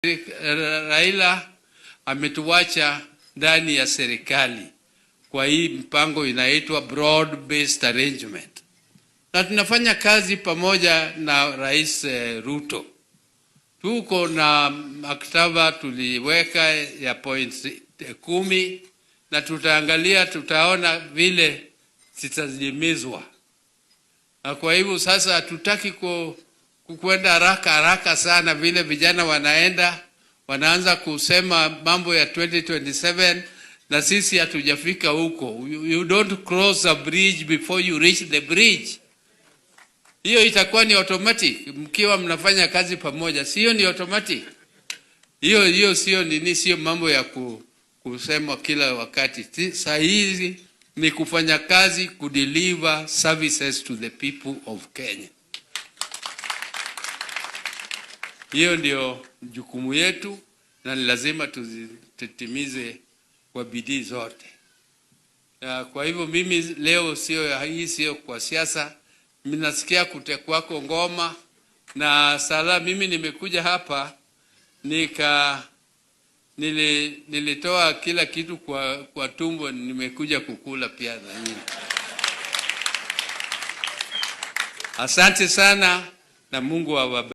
Raila ametuacha ndani ya serikali kwa hii mpango inaitwa broad based arrangement, na tunafanya kazi pamoja na Rais Ruto. Tuko na maktaba tuliweka ya points 10 na tutaangalia, tutaona vile zitazimizwa. Na kwa hivyo sasa hatutaki kwenda haraka sana vile vijana wanaanza kusema mambo ya 2027 na sisi hatujafika huko. You don't cross a bridge before you reach the bridge. Hiyo itakuwa ni automatic mkiwa mnafanya kazi pamoja. Sio ni automatic. Hiyo sio mambo ya kusema kila wakati. Saa hizi ni kufanya kazi, kudeliver services to the people of Kenya. Hiyo ndio jukumu yetu na ni lazima tutimize kwa bidii zote. Kwa hivyo mimi leo sio kwa siasa. Mimi nasikia kutekwako ngoma na sala. Mimi nimekuja hapa nilitoa kila kitu kwa tumbo, nimekuja kukula pia na nini. Asante sana na Mungu awabariki.